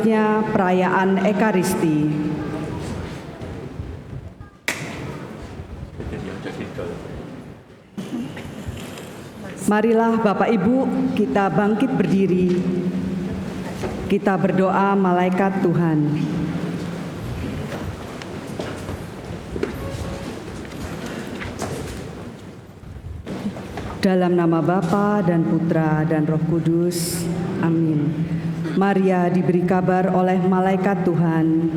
Selanjutnya perayaan Ekaristi. Marilah Bapak Ibu kita bangkit berdiri. Kita berdoa malaikat Tuhan. Dalam nama Bapa dan Putra dan Roh Kudus. Amin. Maria diberi kabar oleh malaikat Tuhan.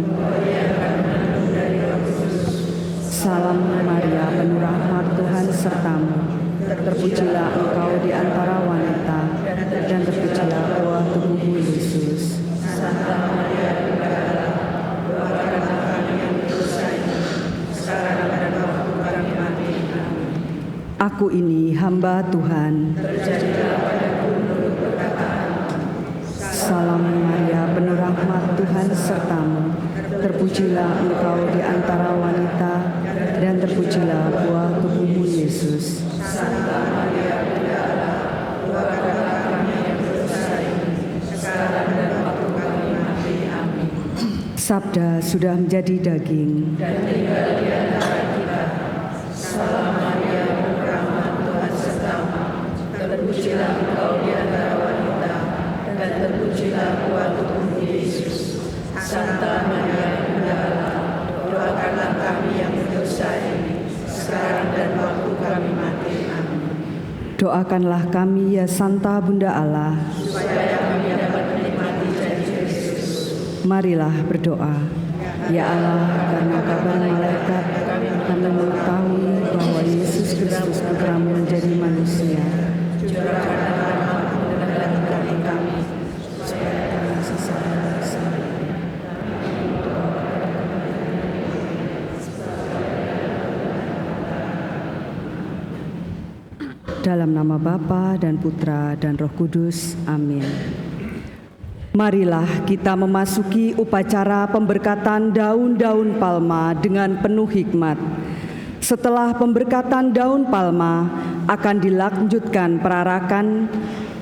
Salam Maria, penuh rahmat, Tuhan sertamu. Terpujilah engkau di antara wanita, dan terpujilah buah tubuhmu Yesus. Santa Maria, doakanlah kami yang berdosa ini, sekarang dan waktu kami mati. Aku ini hamba Tuhan. Terjadilah padaku menurut perkataanmu. Salam Maria, penuh rahmat, Tuhan sertamu. Terpujilah engkau di antara wanita, dan terpujilah buah tubuhmu Yesus. Santa Maria, Bunda Allah, doakanlah kami yang berdosa ini, sekarang dan waktu kami mati. Amin. Sabda sudah menjadi daging dan tinggal di antara kita. Salam Maria, penuh rahmat, Tuhan sertamu. Terpujilah engkau di antara wanita, dan terpujilah buah tubuhmu Yesus. Santa Maria, Bunda Allah, doakanlah kami yang berdosa ini, sekarang dan waktu kami mati. Amin. Doakanlah kami ya Santa Bunda Allah, supaya kami dapat menikmati janji Kristus. Marilah berdoa. Ya Allah, karena kabar malaikat kami mengetahui bahwa Yesus Kristus Putramu menjadi manusia. Curahkanlah rahmat-Mu dalam hati kami, supaya kami sesama dalam nama Bapa dan Putra dan Roh Kudus. Amin. Marilah kita memasuki upacara pemberkatan daun-daun palma dengan penuh hikmat. Setelah pemberkatan daun palma akan dilanjutkan perarakan.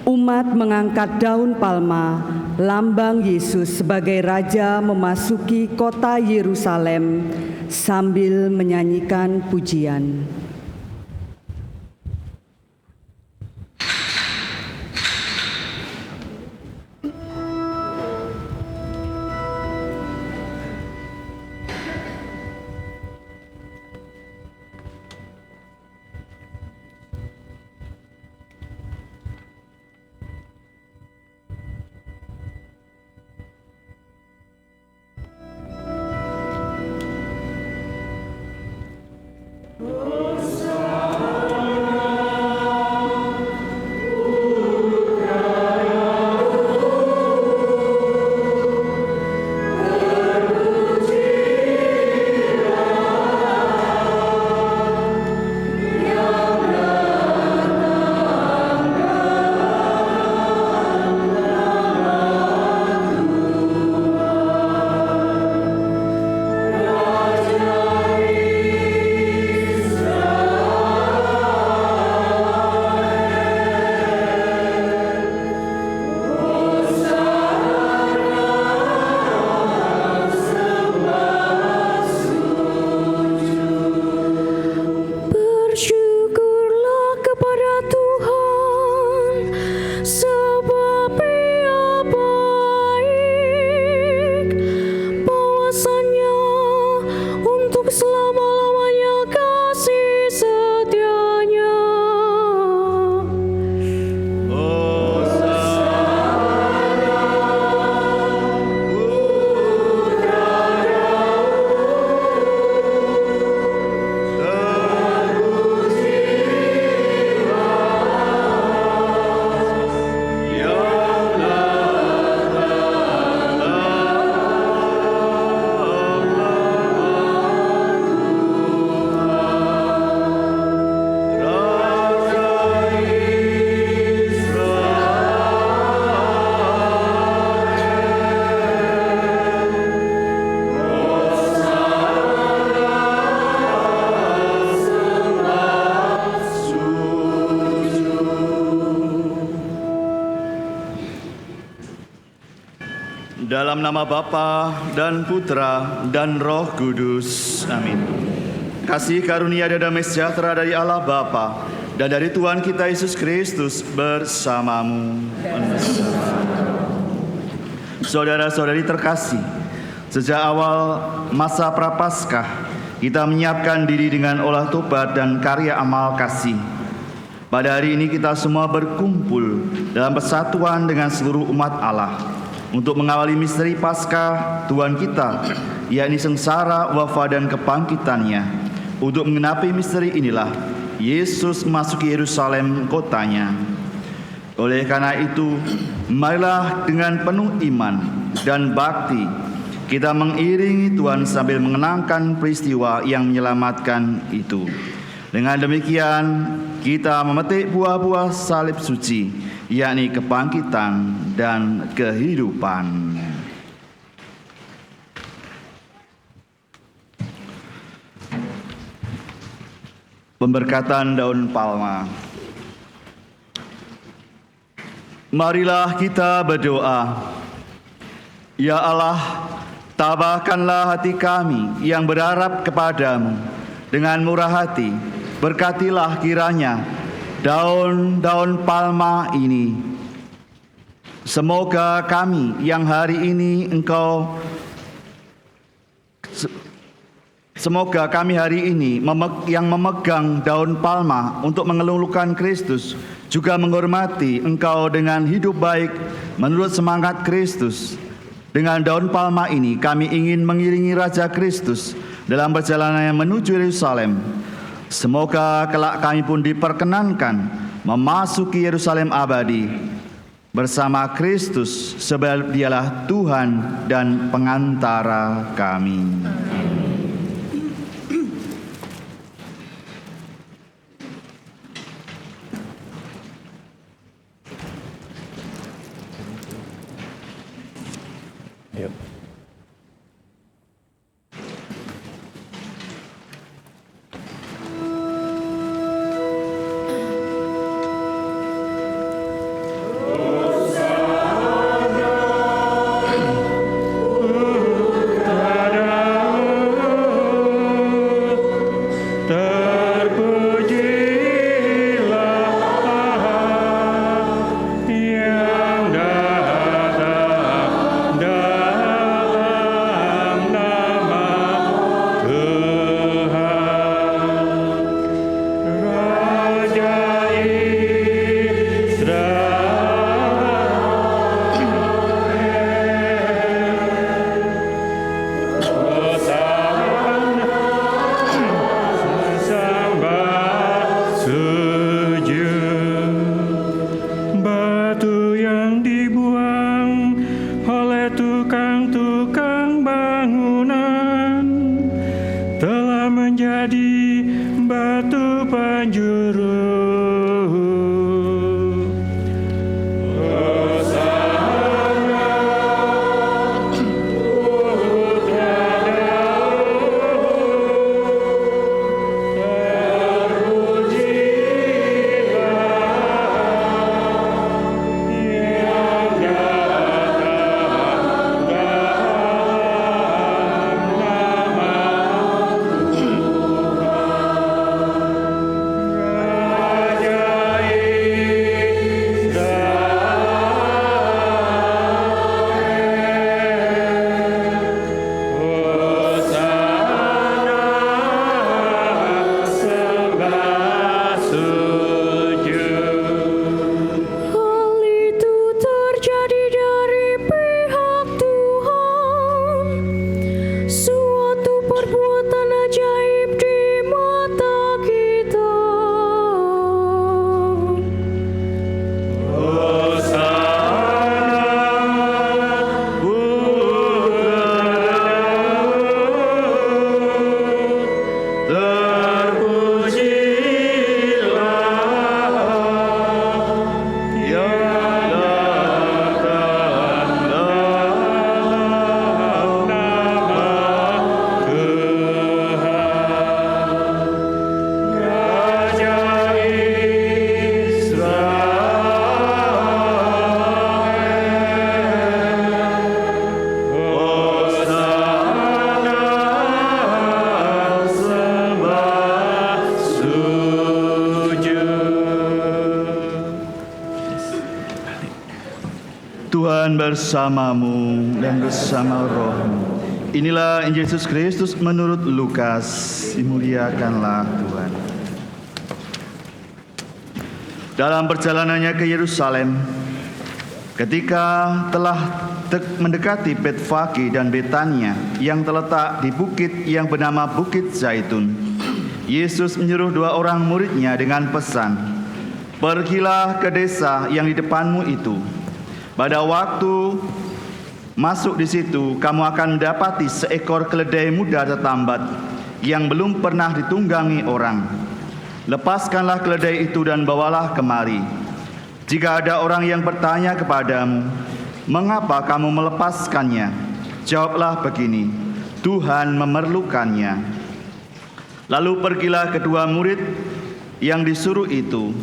Umat mengangkat daun palma, lambang Yesus sebagai Raja memasuki kota Yerusalem sambil menyanyikan pujian. Oh nama Bapa dan Putra dan Roh Kudus. Amin. Kasih karunia dan damai sejahtera dari Allah Bapa dan dari Tuhan kita Yesus Kristus bersamamu. Saudara-saudari terkasih, sejak awal masa Prapaskah, kita menyiapkan diri dengan olah tobat dan karya amal kasih. Pada hari ini kita semua berkumpul dalam persatuan dengan seluruh umat Allah untuk mengawali misteri Paskah Tuhan kita, yakni sengsara, wafat dan kebangkitannya. Untuk mengenapi misteri inilah Yesus memasuki Yerusalem kotanya. Oleh karena itu, marilah dengan penuh iman dan bakti kita mengiringi Tuhan sambil mengenangkan peristiwa yang menyelamatkan itu. Dengan demikian, kita memetik buah-buah salib suci, yakni kebangkitan dan kehidupan. Pemberkatan daun palma. Marilah kita berdoa. Ya Allah, tabahkanlah hati kami yang berharap kepadamu dengan murah hati. Berkatilah kiranya daun-daun palma ini. Semoga kami yang hari ini Semoga kami hari ini yang memegang daun palma untuk mengelulukan Kristus juga menghormati Engkau dengan hidup baik menurut semangat Kristus. Dengan daun palma ini kami ingin mengiringi Raja Kristus dalam perjalanannya menuju Yerusalem. Semoga kelak kami pun diperkenankan memasuki Yerusalem abadi bersama Kristus sebab Dialah Tuhan dan pengantara kami. Yuk. Tuhan bersamamu dan bersama rohmu. Inilah Injil Yesus Kristus menurut Lukas. Dimuliakanlah Tuhan. Dalam perjalanannya ke Yerusalem, ketika telah mendekati Betfage dan Betania yang terletak di bukit yang bernama Bukit Zaitun, Yesus menyuruh 2 orang muridnya dengan pesan, "Pergilah ke desa yang di depanmu itu. Pada waktu masuk di situ, kamu akan mendapati seekor keledai muda tertambat yang belum pernah ditunggangi orang. Lepaskanlah keledai itu dan bawalah kemari. Jika ada orang yang bertanya kepadamu, 'Mengapa kamu melepaskannya?' jawablah begini, 'Tuhan memerlukannya.'" Lalu pergilah kedua murid yang disuruh itu,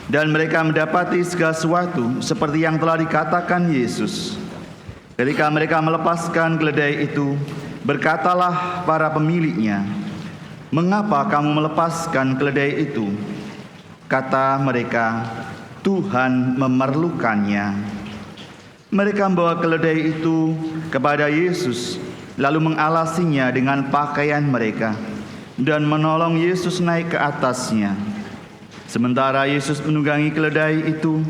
dan mereka mendapati segala sesuatu seperti yang telah dikatakan Yesus. Ketika mereka melepaskan keledai itu, berkatalah para pemiliknya, "Mengapa kamu melepaskan keledai itu?" Kata mereka, "Tuhan memerlukannya." Mereka membawa keledai itu kepada Yesus, lalu mengalasinya dengan pakaian mereka, dan menolong Yesus naik ke atasnya. Sementara Yesus menunggangi keledai itu,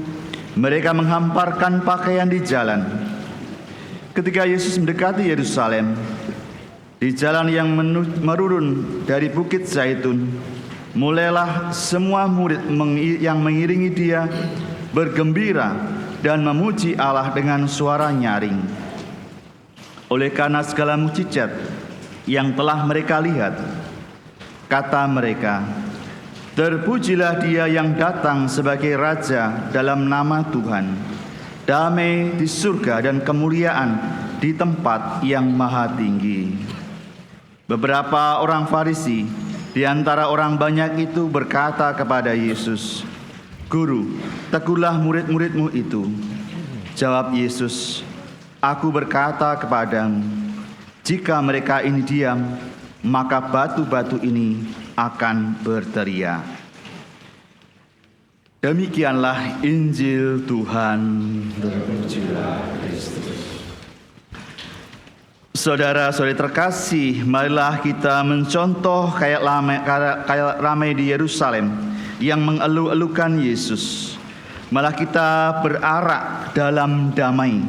mereka menghamparkan pakaian di jalan. Ketika Yesus mendekati Yerusalem, di jalan yang merurun dari Bukit Zaitun, mulailah semua murid yang mengiringi dia bergembira dan memuji Allah dengan suara nyaring. Oleh karena segala mukjizat yang telah mereka lihat, kata mereka, "Terpujilah Dia yang datang sebagai Raja dalam nama Tuhan. Damai di surga dan kemuliaan di tempat yang maha tinggi." Beberapa orang Farisi di antara orang banyak itu berkata kepada Yesus, "Guru, tegurlah murid-muridmu itu." Jawab Yesus, "Aku berkata kepadamu, jika mereka ini diam, maka batu-batu ini akan berteriak." Demikianlah Injil Tuhan. Terpujilah Kristus. Saudara-saudari terkasih, marilah kita mencontoh kayak ramai di Yerusalem yang mengeluh-elukan Yesus. Malah kita berarak dalam damai.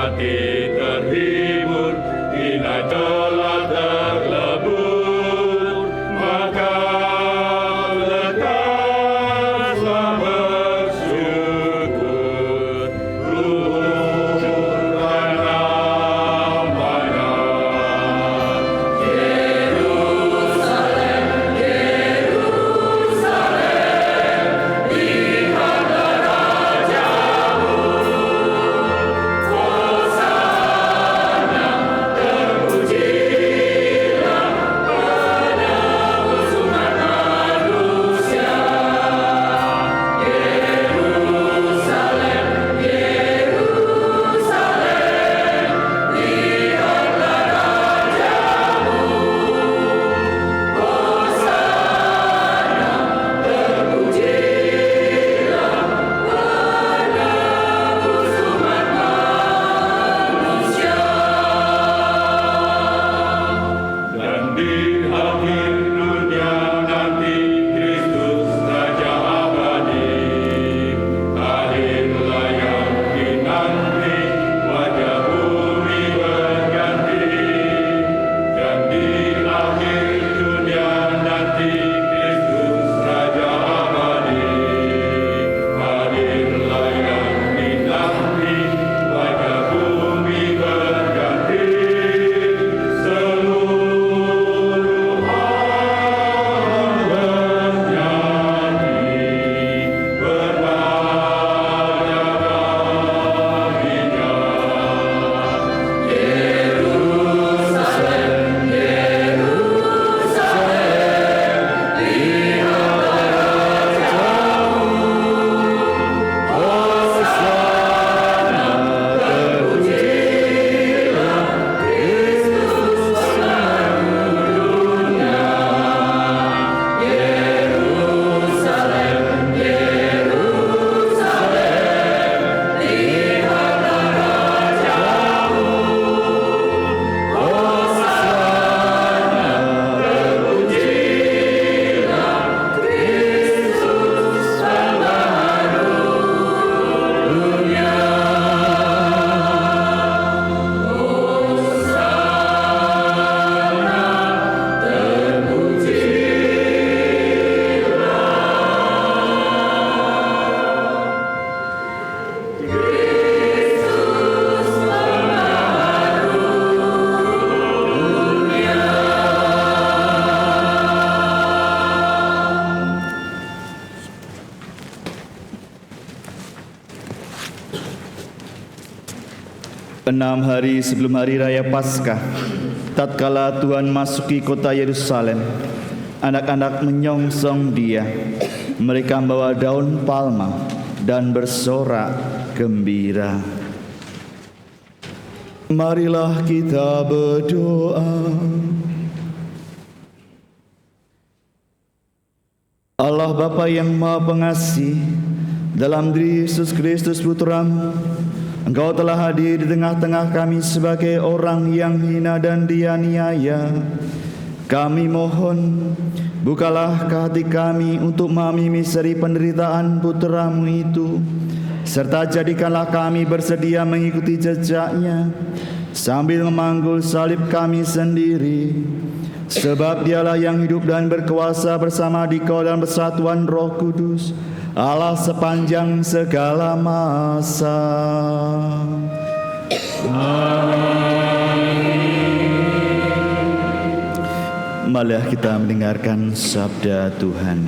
hati terhibur, hina telah terlebur. 6 hari sebelum hari raya Paskah, tatkala Tuhan masuki kota Yerusalem, anak-anak menyongsong Dia. Mereka membawa daun palma dan bersorak gembira. Marilah kita berdoa. Allah Bapa yang Maha Pengasih, dalam diri Yesus Kristus Putra-Mu, Engkau telah hadir di tengah-tengah kami sebagai orang yang hina dan dianiaya. Kami mohon, bukalah hati kami untuk memahami misteri penderitaan Putra-Mu itu, serta jadikanlah kami bersedia mengikuti jejaknya, sambil memanggul salib kami sendiri. Sebab Dialah yang hidup dan berkuasa bersama Dikau dalam persatuan Roh Kudus, Allah sepanjang segala masa. Amin. Marilah kita mendengarkan sabda Tuhan.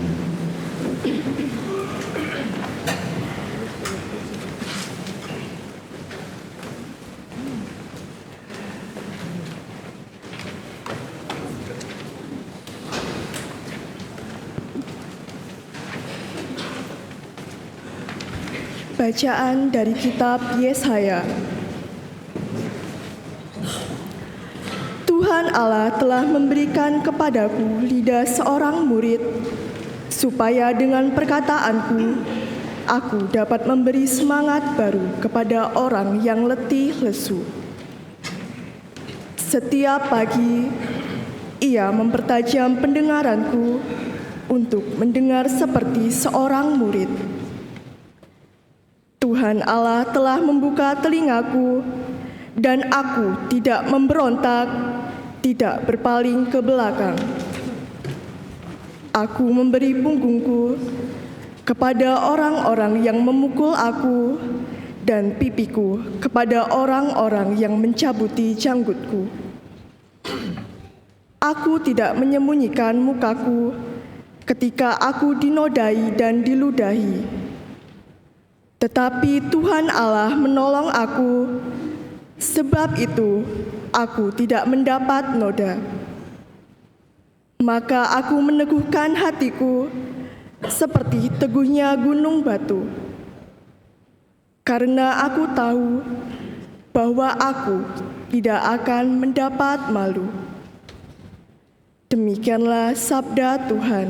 Bacaan dari kitab Yesaya. Tuhan Allah telah memberikan kepadaku lidah seorang murid, supaya dengan perkataanku, aku dapat memberi semangat baru kepada orang yang letih lesu. Setiap pagi, ia mempertajam pendengaranku untuk mendengar seperti seorang murid. Tuhan Allah telah membuka telingaku, dan aku tidak memberontak, tidak berpaling ke belakang. Aku memberi punggungku kepada orang-orang yang memukul aku, dan pipiku kepada orang-orang yang mencabuti janggutku. Aku tidak menyembunyikan mukaku ketika aku dinodai dan diludahi. Tetapi Tuhan Allah menolong aku, sebab itu aku tidak mendapat noda. Maka aku meneguhkan hatiku seperti teguhnya gunung batu, karena aku tahu bahwa aku tidak akan mendapat malu. Demikianlah sabda Tuhan.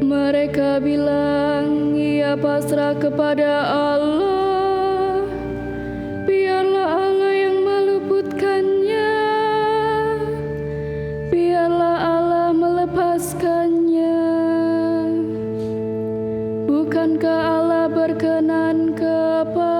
Mereka bilang ia pasrah kepada Allah, biarlah Allah yang meluputkannya, biarlah Allah melepaskannya. Bukankah Allah berkenan kepadanya?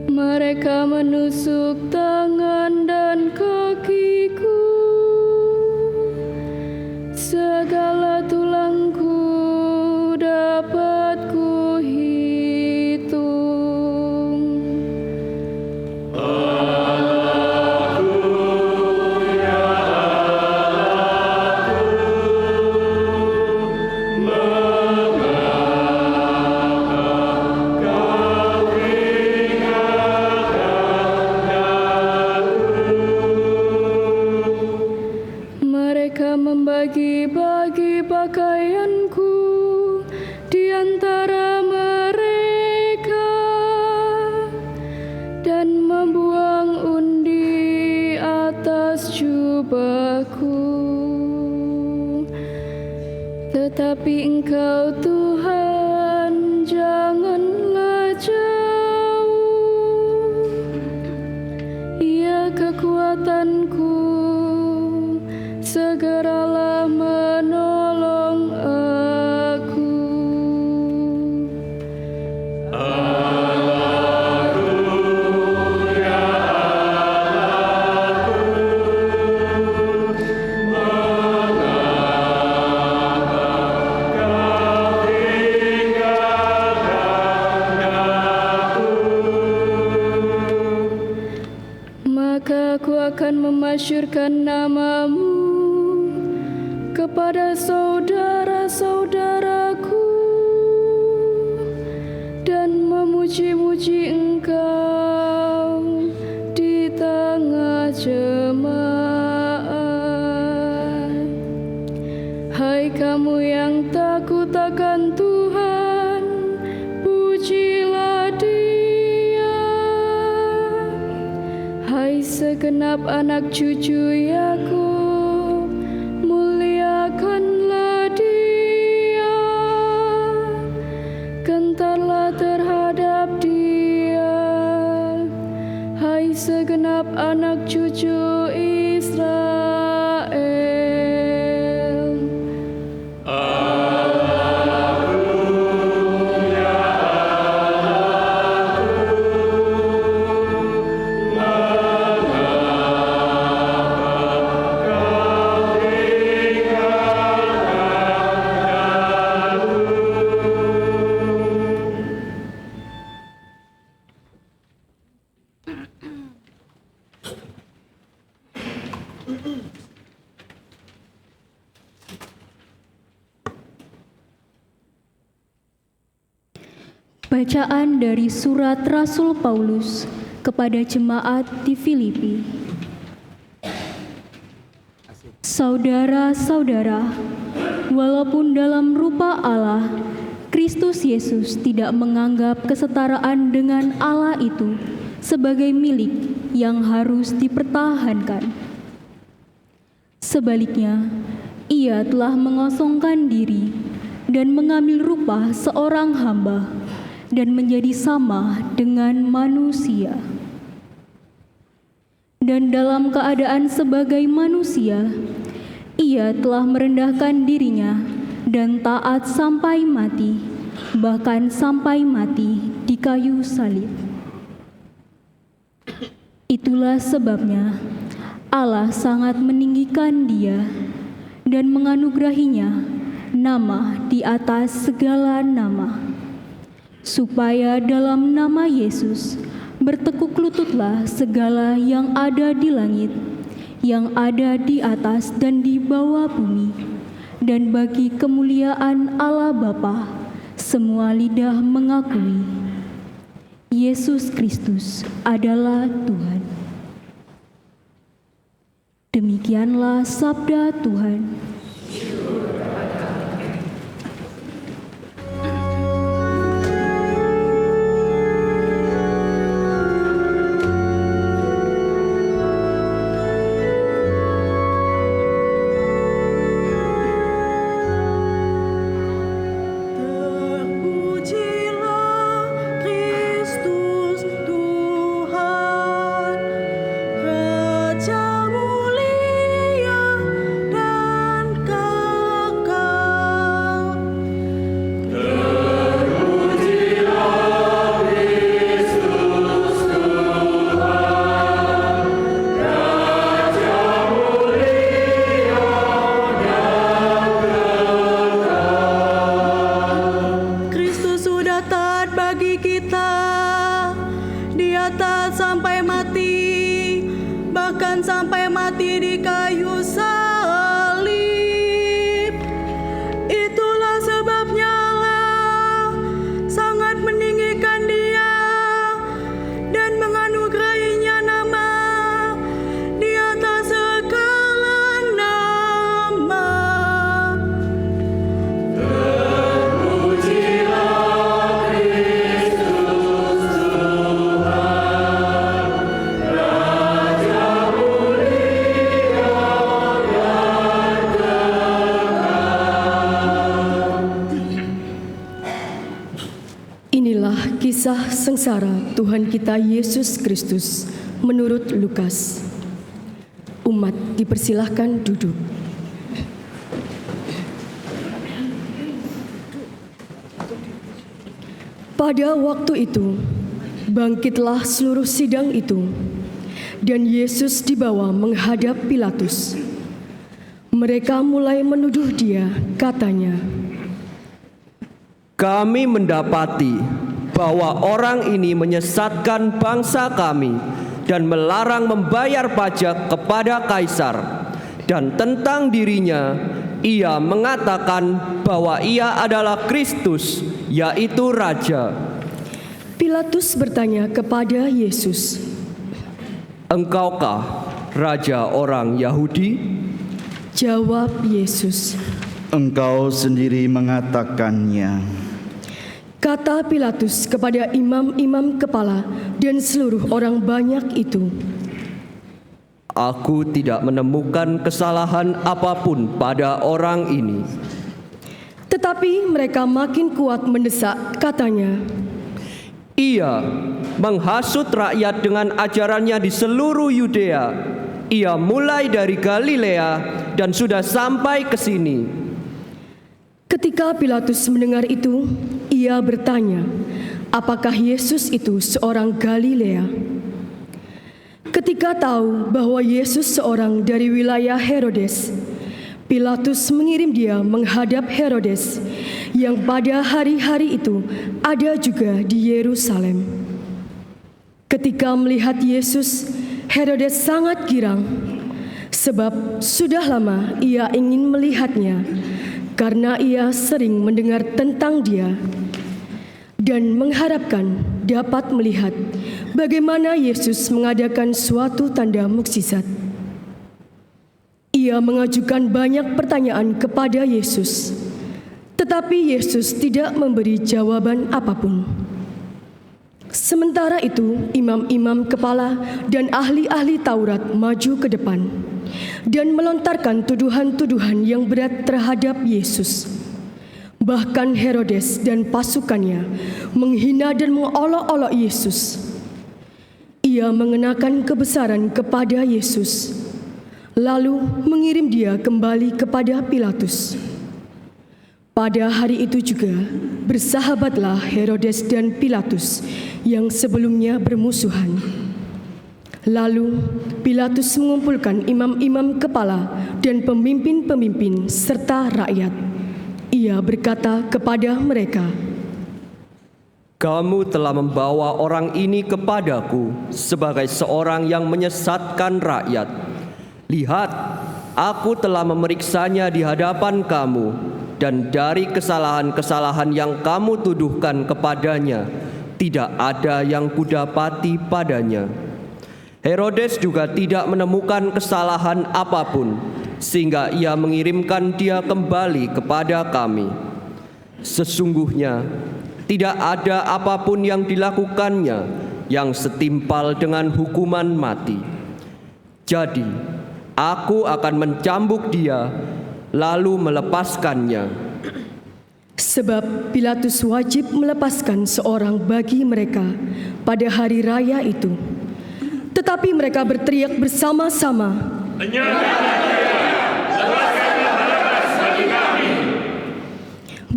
Mereka menusuk tangan dan kakiku, segala tulangku dapat kuhitung. Mereka membagi-bagi pakaianku di antara mereka dan membuang undi atas jubahku. Tetapi Engkau Tuhan janganlah jauh, Ya kekuatanku, segeralah menolong aku. Maka aku akan memasyurkan namamu kepada saudara-saudaraku dan memuji-muji Engkau di tengah jemaat. Hai kamu yang takut akan Tuhan, pujilah Dia. Hai segenap anak cucu Yakub, muliakanlah Dia, gentarlah terhadap Dia. Hai segenap anak cucu Israel. Bacaan dari surat Rasul Paulus kepada jemaat di Filipi. Saudara-saudara, walaupun dalam rupa Allah, Kristus Yesus tidak menganggap kesetaraan dengan Allah itu sebagai milik yang harus dipertahankan. Sebaliknya, Ia telah mengosongkan diri dan mengambil rupa seorang hamba dan menjadi sama dengan manusia. Dan dalam keadaan sebagai manusia, Ia telah merendahkan dirinya dan taat sampai mati, bahkan sampai mati di kayu salib. Itulah sebabnya Allah sangat meninggikan Dia dan menganugerahinya nama di atas segala nama, supaya dalam nama Yesus bertekuk lututlah segala yang ada di langit, yang ada di atas dan di bawah bumi, dan bagi kemuliaan Allah Bapa, semua lidah mengakui Yesus Kristus adalah Tuhan. Demikianlah sabda Tuhan. Raja mulia dan sampai mati di kayu salib. Itulah sebabnya Allah sangat meninggikan Dia dan menganugerahinya nama di atas segala nama. Inilah kisah sengsara Tuhan kita Yesus Kristus menurut Lukas. Umat dipersilahkan duduk. Pada waktu itu, bangkitlah seluruh sidang itu, dan Yesus dibawa menghadap Pilatus. Mereka mulai menuduh Dia, katanya, "Kami mendapati bahwa orang ini menyesatkan bangsa kami dan melarang membayar pajak kepada Kaisar. Dan tentang dirinya, ia mengatakan bahwa ia adalah Kristus, yaitu Raja." Pilatus bertanya kepada Yesus, "Engkaukah Raja orang Yahudi?" Jawab Yesus, Engkau sendiri mengatakannya. kata Pilatus kepada imam-imam kepala dan seluruh orang banyak itu, "Aku tidak menemukan kesalahan apapun pada orang ini." Tetapi mereka makin kuat mendesak, katanya, "Ia menghasut rakyat dengan ajarannya di seluruh Yudea. Ia mulai dari Galilea dan sudah sampai ke sini." Ketika Pilatus mendengar itu, ia bertanya, apakah Yesus itu seorang Galilea? Ketika tahu bahwa Yesus seorang dari wilayah Herodes, Pilatus mengirim dia menghadap Herodes, yang pada hari-hari itu ada juga di Yerusalem. Ketika melihat Yesus, Herodes sangat girang, sebab sudah lama ia ingin melihatnya, karena ia sering mendengar tentang Dia dan mengharapkan dapat melihat bagaimana Yesus mengadakan suatu tanda mukjizat. Ia mengajukan banyak pertanyaan kepada Yesus, tetapi Yesus tidak memberi jawaban apapun. Sementara itu, imam-imam kepala dan ahli-ahli Taurat maju ke depan dan melontarkan tuduhan-tuduhan yang berat terhadap Yesus. Bahkan Herodes dan pasukannya menghina dan mengolok-olok Yesus. Ia mengenakan kebesaran kepada Yesus, lalu mengirim dia kembali kepada Pilatus. Pada hari itu juga bersahabatlah Herodes dan Pilatus yang sebelumnya bermusuhan. Lalu Pilatus mengumpulkan imam-imam kepala dan pemimpin-pemimpin serta rakyat. Ia berkata kepada mereka, "Kamu telah membawa orang ini kepadaku sebagai seorang yang menyesatkan rakyat. Lihat, aku telah memeriksanya di hadapan kamu, dan dari kesalahan-kesalahan yang kamu tuduhkan kepadanya, tidak ada yang kudapati padanya." Herodes juga tidak menemukan kesalahan apapun, sehingga ia mengirimkan dia kembali kepada kami. Sesungguhnya, tidak ada apapun yang dilakukannya yang setimpal dengan hukuman mati. Jadi, aku akan mencambuk dia, lalu melepaskannya. sebab Pilatus wajib melepaskan seorang bagi mereka pada hari raya itu. Tetapi mereka berteriak bersama-sama,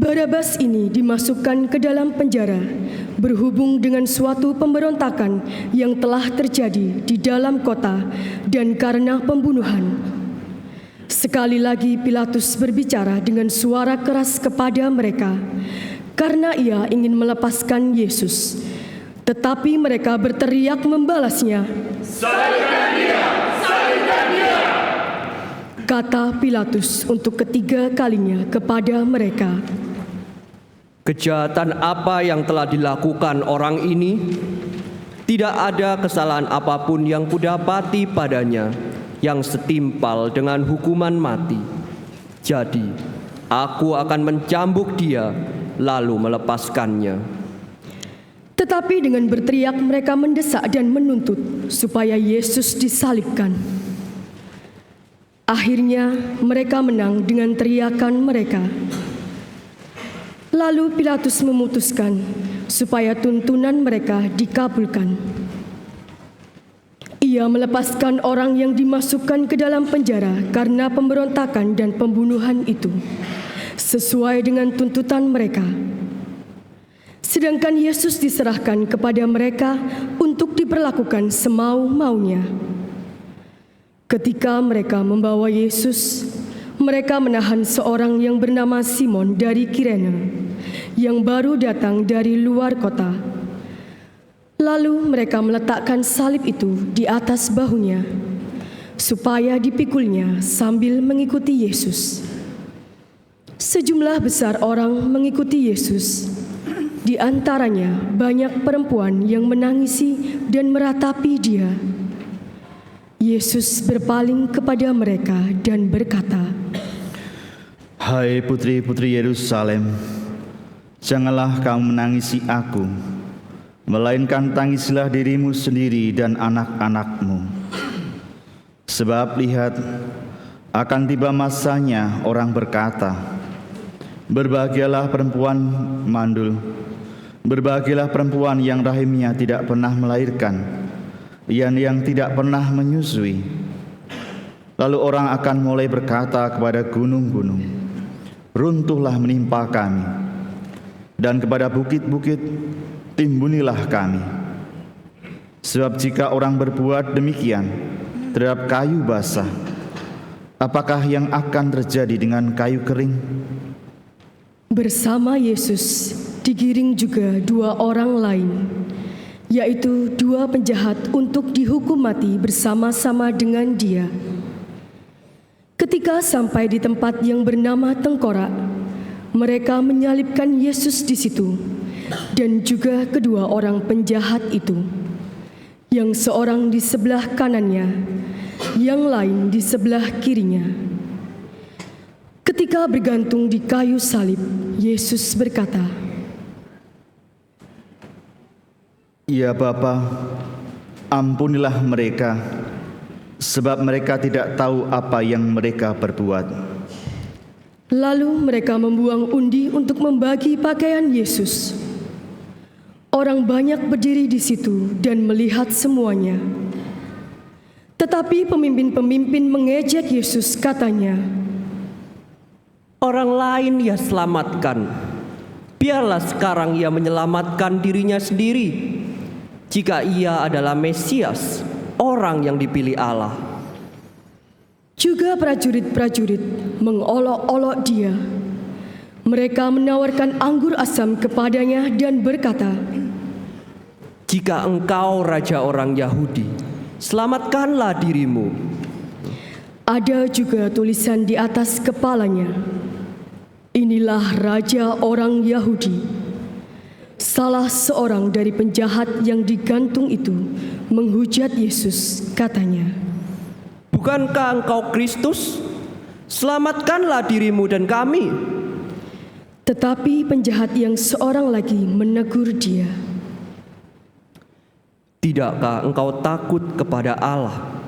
Barabas ini dimasukkan ke dalam penjara berhubung dengan suatu pemberontakan yang telah terjadi di dalam kota dan karena pembunuhan. Sekali lagi Pilatus berbicara dengan suara keras kepada mereka karena ia ingin melepaskan Yesus. Tetapi mereka berteriak membalasnya, "Salibkan dia! Salibkan Kata Pilatus untuk ketiga kalinya kepada mereka, "Kejahatan apa yang telah dilakukan orang ini? Tidak ada kesalahan apapun yang kudapati padanya yang setimpal dengan hukuman mati. Jadi, aku akan mencambuk dia lalu melepaskannya." Tetapi dengan berteriak mereka mendesak dan menuntut supaya Yesus disalibkan. Akhirnya mereka menang dengan teriakan mereka. Lalu Pilatus memutuskan supaya tuntunan mereka dikabulkan. Ia melepaskan orang yang dimasukkan ke dalam penjara karena pemberontakan dan pembunuhan itu, sesuai dengan tuntutan mereka. Sedangkan Yesus diserahkan kepada mereka untuk diperlakukan semau-maunya. Ketika mereka membawa Yesus, mereka menahan seorang yang bernama Simon dari Kirene, yang baru datang dari luar kota. Lalu mereka meletakkan salib itu di atas bahunya, supaya dipikulnya sambil mengikuti Yesus. Sejumlah besar orang mengikuti Yesus. Di antaranya banyak perempuan yang menangisi dan meratapi dia. Yesus berpaling kepada mereka dan berkata, "Hai putri-putri Yerusalem, janganlah kamu menangisi aku, melainkan tangisilah dirimu sendiri dan anak-anakmu. Sebab lihat, akan tiba masanya orang berkata, berbahagialah perempuan mandul, berbahagialah perempuan yang rahimnya tidak pernah melahirkan, yang tidak pernah menyusui. Lalu orang akan mulai berkata kepada gunung-gunung, runtuhlah menimpa kami, dan kepada bukit-bukit, timbunilah kami. Sebab jika orang berbuat demikian terhadap kayu basah, apakah yang akan terjadi dengan kayu kering?" Bersama Yesus digiring juga dua orang lain, yaitu dua penjahat untuk dihukum mati bersama-sama dengan dia. Ketika sampai di tempat yang bernama Tengkorak, mereka menyalibkan Yesus di situ, dan juga kedua orang penjahat itu, yang seorang di sebelah kanannya, yang lain di sebelah kirinya. Ketika bergantung di kayu salib, Yesus berkata, "Ya Bapa, ampunilah mereka, sebab mereka tidak tahu apa yang mereka perbuat." Lalu mereka membuang undi untuk membagi pakaian Yesus. Orang banyak berdiri di situ dan melihat semuanya. Tetapi pemimpin-pemimpin mengejek Yesus, katanya, Orang lain ia selamatkan. Biarlah sekarang ia menyelamatkan dirinya sendiri, jika ia adalah Mesias, orang yang dipilih Allah. Juga prajurit-prajurit mengolok-olok dia. Mereka menawarkan anggur asam kepadanya dan berkata, "Jika engkau raja orang Yahudi, selamatkanlah dirimu." Ada juga tulisan di atas kepalanya, "Inilah raja orang Yahudi." Salah seorang dari penjahat yang digantung itu menghujat Yesus, katanya, "Bukankah engkau Kristus? Selamatkanlah dirimu dan kami." Tetapi penjahat yang seorang lagi menegur dia, "Tidakkah engkau takut kepada Allah?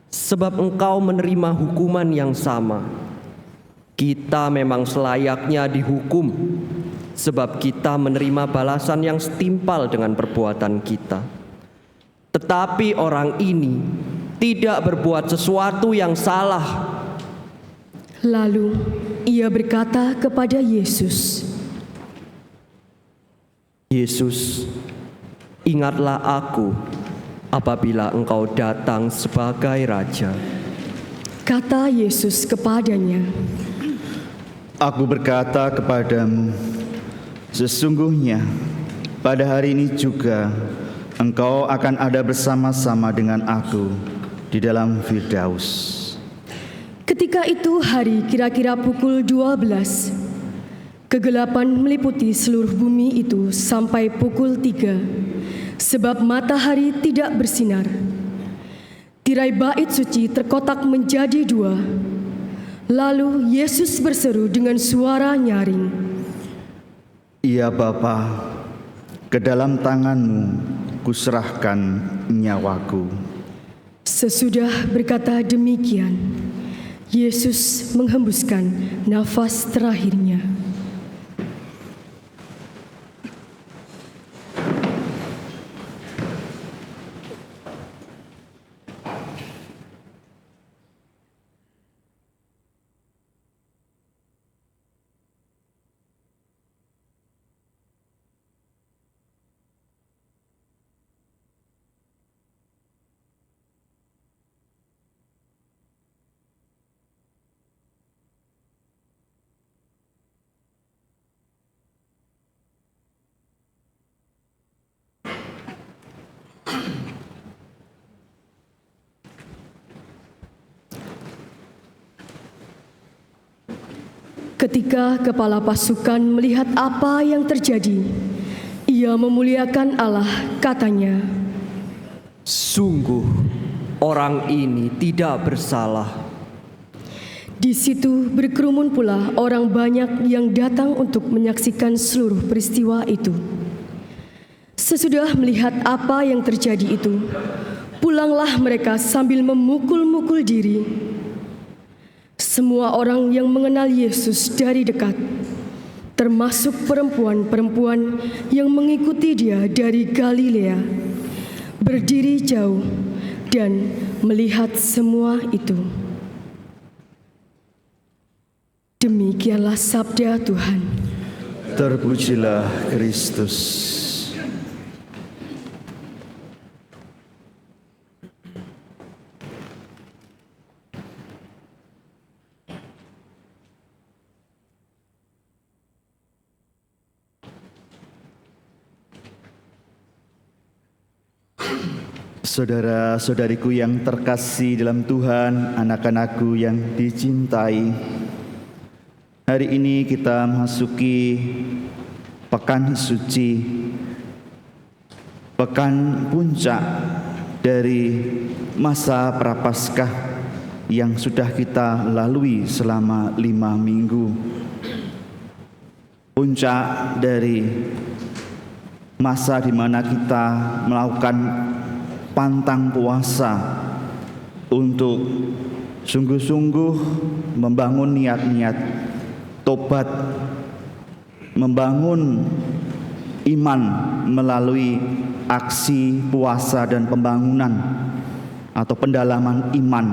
Sebab engkau menerima hukuman yang sama. Kita memang selayaknya dihukum, sebab kita menerima balasan yang setimpal dengan perbuatan kita. Tetapi orang ini tidak berbuat sesuatu yang salah." Lalu ia berkata kepada Yesus, "Yesus, ingatlah aku apabila engkau datang sebagai Raja." Kata Yesus kepadanya, "Aku berkata kepadamu, sesungguhnya pada hari ini juga engkau akan ada bersama-sama dengan aku di dalam Firdaus." Ketika itu hari kira-kira pukul 12. Kegelapan meliputi seluruh bumi itu sampai pukul 3, sebab matahari tidak bersinar. Tirai bait suci terkotak menjadi 2. Lalu Yesus berseru dengan suara nyaring, "Ya Bapa, ke dalam tangan-Mu kuserahkan nyawaku." Sesudah berkata demikian, Yesus menghembuskan nafas terakhirnya. Ketika kepala pasukan melihat apa yang terjadi, ia memuliakan Allah, katanya, Sungguh, orang ini tidak bersalah. Di situ berkerumun pula orang banyak yang datang untuk menyaksikan seluruh peristiwa itu. Sesudah melihat apa yang terjadi itu, pulanglah mereka sambil memukul-mukul diri. Semua orang yang mengenal Yesus dari dekat, termasuk perempuan-perempuan yang mengikuti Dia dari Galilea, berdiri jauh dan melihat semua itu. Demikianlah sabda Tuhan. Terpujilah Kristus. Saudara-saudariku yang terkasih dalam Tuhan, anak-anakku yang dicintai, hari ini kita memasuki Pekan Suci, pekan puncak dari masa Prapaskah yang sudah kita lalui selama 5 minggu. Puncak dari masa di mana kita melakukan pantang puasa untuk sungguh-sungguh membangun niat-niat tobat, membangun iman melalui aksi puasa dan pembangunan atau pendalaman iman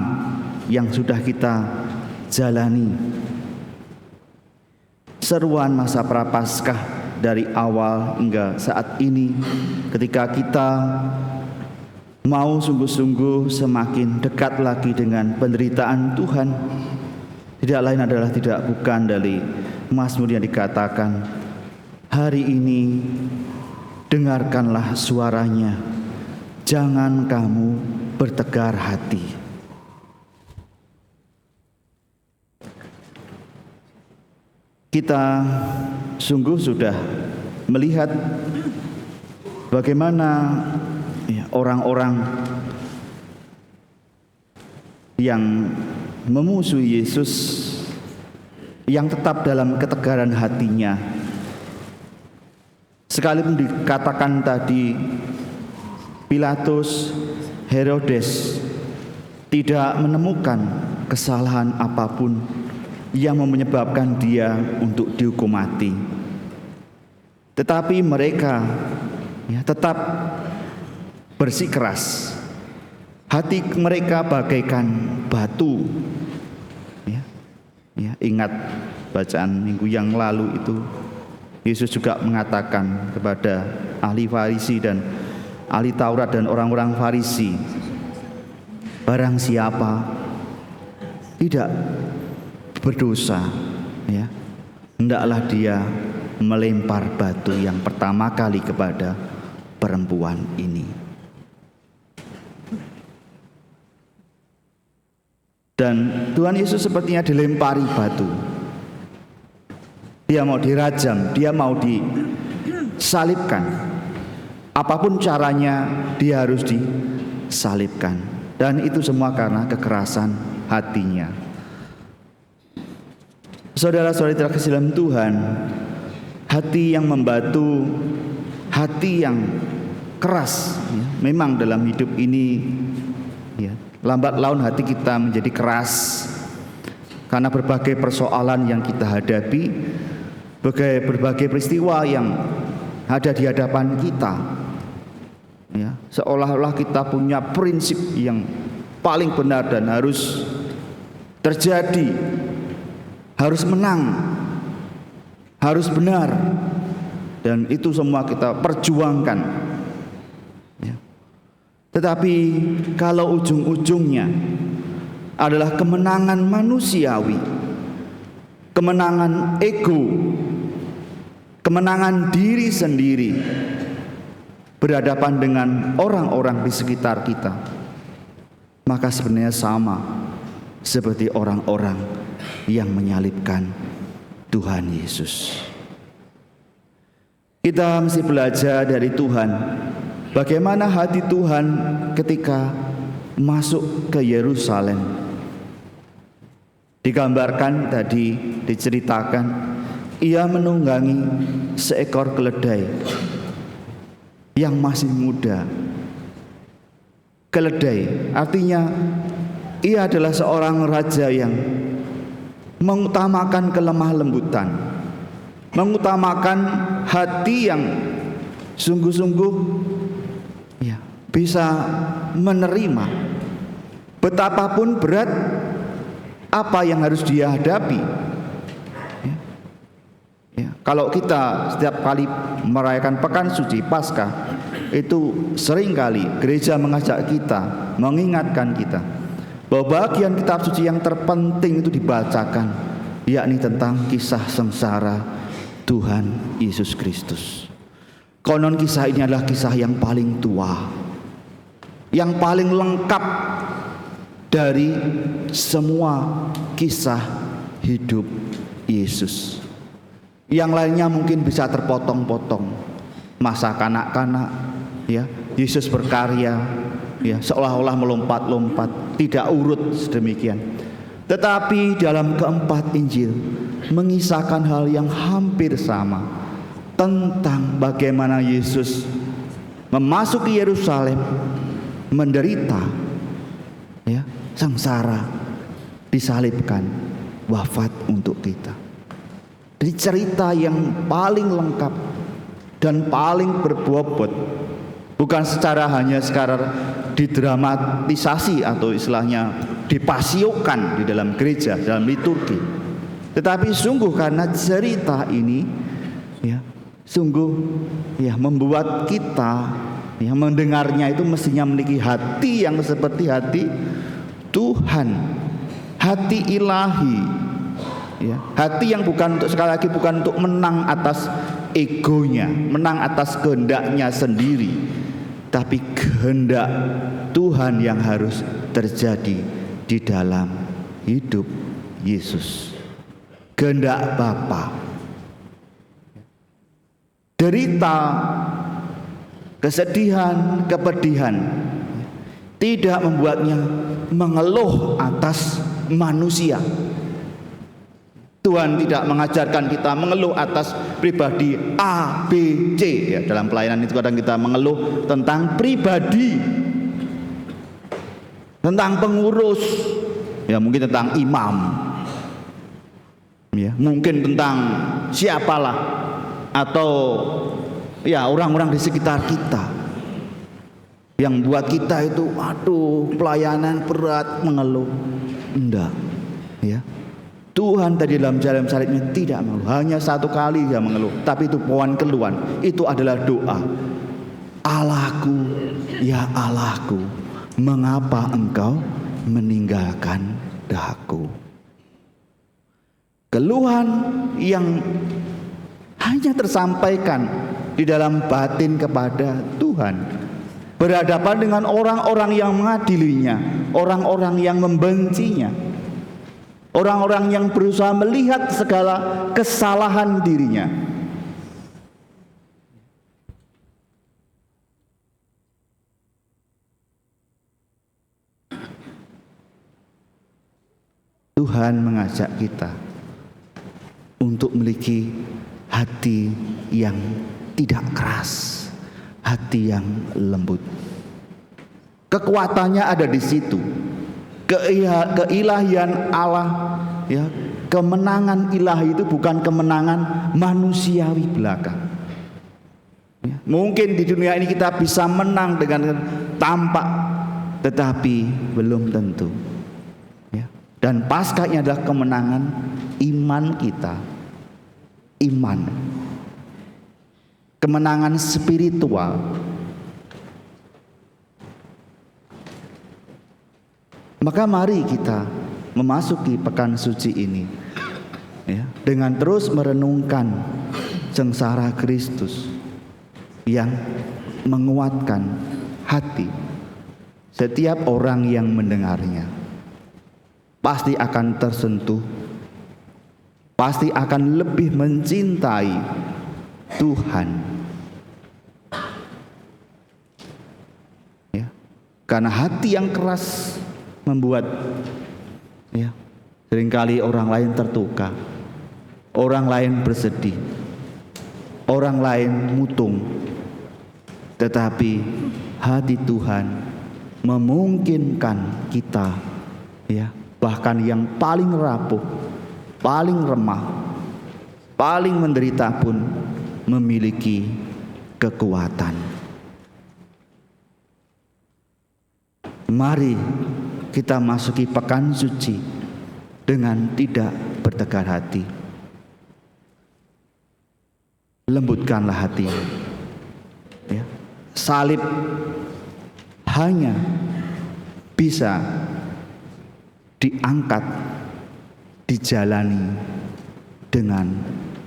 yang sudah kita jalani. Seruan masa Prapaskah dari awal hingga saat ini, ketika kita mau sungguh-sungguh semakin dekat lagi dengan penderitaan Tuhan, tidak lain adalah bukan dari Mazmur yang dikatakan, hari ini dengarkanlah suaranya, jangan kamu bertegar hati. Kita sungguh sudah melihat bagaimana orang-orang yang memusuhi Yesus, yang tetap dalam ketegaran hatinya. Sekalipun dikatakan tadi Pilatus, Herodes tidak menemukan kesalahan apapun yang menyebabkan dia untuk dihukum mati, tetapi mereka tetap bersikeras. Hati mereka bagaikan batu. Ingat bacaan minggu yang lalu itu, Yesus juga mengatakan kepada ahli Farisi dan ahli Taurat dan orang-orang Farisi, barang siapa tidak berdosa, hendaklah dia melempar batu yang pertama kali kepada perempuan ini. Dan Tuhan Yesus sepertinya dilempari batu. Dia mau dirajam, dia mau disalibkan. Apapun caranya, dia harus disalibkan. Dan itu semua karena kekerasan hatinya. Saudara-saudari terkasih dalam Tuhan, hati yang membatu, hati yang keras, ya, memang dalam hidup ini, ya, lambat laun hati kita menjadi keras karena berbagai persoalan yang kita hadapi, berbagai peristiwa yang ada di hadapan kita. Ya, seolah-olah kita punya prinsip yang paling benar dan harus terjadi, harus menang, harus benar, dan itu semua kita perjuangkan. Tetapi kalau ujung-ujungnya adalah kemenangan manusiawi, kemenangan ego, kemenangan diri sendiri berhadapan dengan orang-orang di sekitar kita, maka sebenarnya sama seperti orang-orang yang menyalibkan Tuhan Yesus. Kita mesti belajar dari Tuhan bagaimana hati Tuhan ketika masuk ke Yerusalem. Digambarkan tadi, diceritakan, ia menunggangi seekor keledai yang masih muda. Keledai artinya ia adalah seorang raja yang mengutamakan kelemah lembutan, mengutamakan hati yang sungguh-sungguh bisa menerima betapapun berat apa yang harus dia hadapi. Kalau kita setiap kali merayakan Pekan Suci Paskah, itu seringkali gereja mengajak kita, mengingatkan kita bahwa bagian kitab suci yang terpenting itu dibacakan, yakni tentang kisah sengsara Tuhan Yesus Kristus. Konon kisah ini adalah kisah yang paling tua, yang paling lengkap dari semua kisah hidup Yesus. Yang lainnya mungkin bisa terpotong-potong, masa kanak-kanak, ya, Yesus berkarya, ya, seolah-olah melompat-lompat, tidak urut sedemikian. Tetapi dalam keempat Injil mengisahkan hal yang hampir sama tentang bagaimana Yesus memasuki Yerusalem, menderita, ya, sengsara, disalibkan, wafat untuk kita. Jadi cerita yang paling lengkap dan paling berbobot, bukan hanya sekarang didramatisasi atau istilahnya dipasiokan di dalam gereja, dalam liturgi, tetapi sungguh karena cerita ini, ya, sungguh, ya, membuat kita yang mendengarnya itu mestinya memiliki hati yang seperti hati Tuhan, hati ilahi, ya, hati yang bukan untuk, sekali lagi, bukan untuk menang atas egonya, menang atas kehendaknya sendiri, tapi kehendak Tuhan yang harus terjadi di dalam hidup Yesus, kehendak Bapa. Derita, kesedihan, kepedihan tidak membuatnya mengeluh atas manusia. Tuhan tidak mengajarkan kita mengeluh atas pribadi A, B, C, ya, dalam pelayanan itu kadang kita mengeluh tentang pribadi, tentang pengurus, ya, mungkin tentang imam, ya, mungkin tentang siapalah, atau ya orang-orang di sekitar kita yang buat kita itu, aduh, pelayanan berat, mengeluh. Enggak, ya. Tuhan tadi dalam jalan salibnya tidak mengeluh, hanya satu kali dia mengeluh, tapi itu pohon keluhan, itu adalah doa. Allahku, ya Allahku, mengapa engkau meninggalkan daku? Keluhan yang hanya tersampaikan di dalam batin kepada Tuhan, berhadapan dengan orang-orang yang mengadilinya, orang-orang yang membencinya, Orang-orang yang berusaha melihat segala kesalahan dirinya. Tuhan mengajak kita untuk memiliki hati yang tidak keras, hati yang lembut. Kekuatannya ada di situ. Keilahian Allah, ya, kemenangan ilahi itu bukan kemenangan manusiawi belaka. Ya, mungkin di dunia ini kita bisa menang dengan tampak, tetapi belum tentu. Ya. Dan Paskahnya adalah kemenangan iman kita, iman, kemenangan spiritual. Maka mari kita memasuki pekan suci ini, ya, dengan terus merenungkan sengsara Kristus yang menguatkan hati setiap orang yang mendengarnya. Pasti akan tersentuh, pasti akan lebih mencintai Tuhan, ya, karena hati yang keras membuat, ya, seringkali orang lain tertukar, orang lain bersedih, orang lain mutung, tetapi hati Tuhan memungkinkan kita, ya, bahkan yang paling rapuh, paling remah, paling menderita pun memiliki kekuatan. Mari kita masuki pekan suci dengan tidak bertegar hati. Lembutkanlah hati. Ya. Salib hanya bisa diangkat, dijalani dengan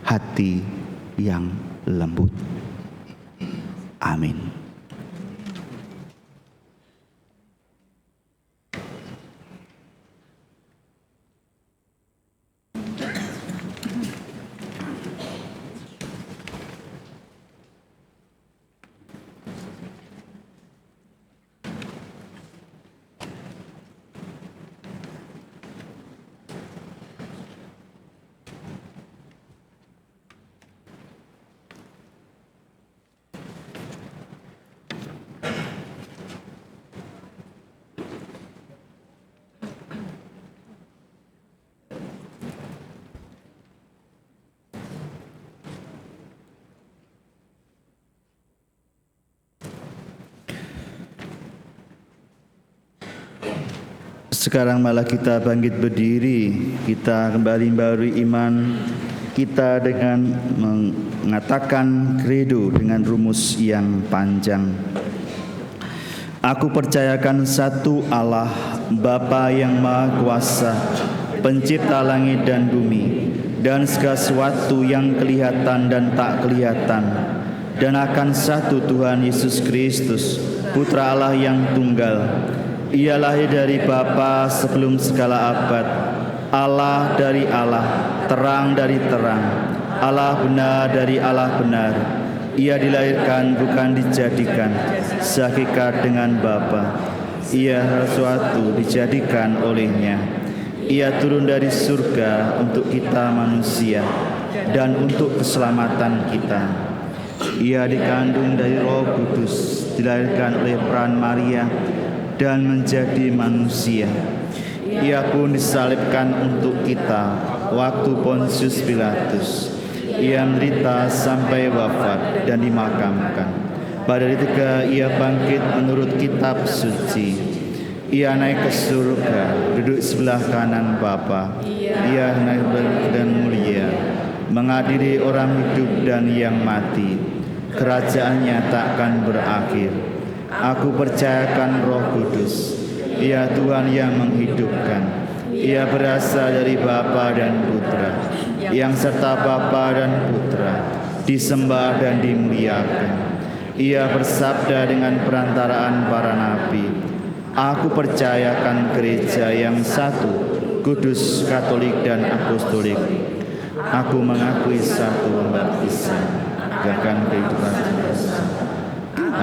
hati yang lembut. Amin. Sekarang malah kita bangkit berdiri, kita kembali membarui iman kita dengan mengatakan credo dengan rumus yang panjang. Aku percayakan satu Allah, Bapa yang Maha Kuasa, pencipta langit dan bumi, dan segala sesuatu yang kelihatan dan tak kelihatan, dan akan satu Tuhan Yesus Kristus, Putra Allah yang tunggal. Ia lahir dari Bapa sebelum segala abad, Allah dari Allah, terang dari terang, Allah benar dari Allah benar. Ia dilahirkan bukan dijadikan, sehakikat dengan Bapa. Ia sesuatu dijadikan olehnya. Ia turun dari surga untuk kita manusia dan untuk keselamatan kita. Ia dikandung dari Roh Kudus, dilahirkan oleh peran Maria dan menjadi manusia. Ia pun disalibkan untuk kita waktu Pontius Pilatus. Ia menderita sampai wafat dan dimakamkan. Pada hari ketiga ia bangkit menurut kitab suci. Ia naik ke surga, duduk sebelah kanan Bapa. Ia naik dan mulia, mengadili orang hidup dan yang mati. Kerajaannya takkan berakhir. Aku percayakan Roh Kudus, Ia Tuhan yang menghidupkan. Ia berasal dari Bapa dan Putra, yang serta Bapa dan Putra disembah dan dimuliakan. Ia bersabda dengan perantaraan para nabi. Aku percayakan gereja yang satu, kudus, katolik, dan apostolik. Aku mengakui satu pembaptisan akan kehidupan dosa.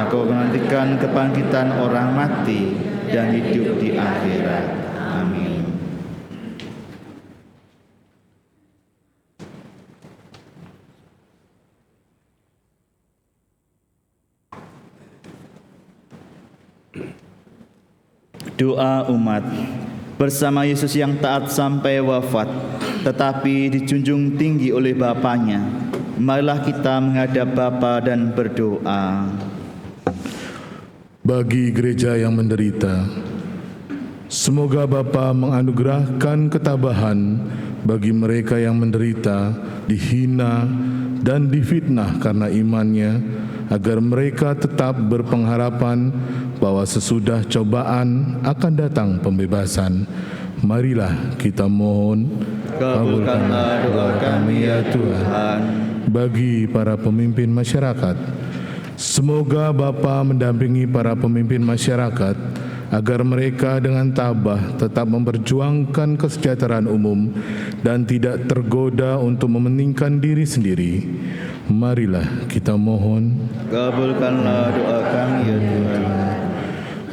Aku menantikan kebangkitan orang mati dan hidup di akhirat. Amin. Doa umat. Bersama Yesus yang taat sampai wafat, tetapi dijunjung tinggi oleh Bapanya, marilah kita menghadap Bapa dan berdoa. Bagi gereja yang menderita, semoga Bapa menganugerahkan ketabahan bagi mereka yang menderita, dihina, dan difitnah karena imannya, agar mereka tetap berpengharapan bahwa sesudah cobaan akan datang pembebasan. Marilah kita mohon, Kabulkanlah doa kami ya Tuhan. Bagi para pemimpin masyarakat, semoga Bapa mendampingi para pemimpin masyarakat agar mereka dengan tabah tetap memperjuangkan kesejahteraan umum dan tidak tergoda untuk mementingkan diri sendiri. Marilah kita mohon, Kabulkanlah doa kami ya Tuhan.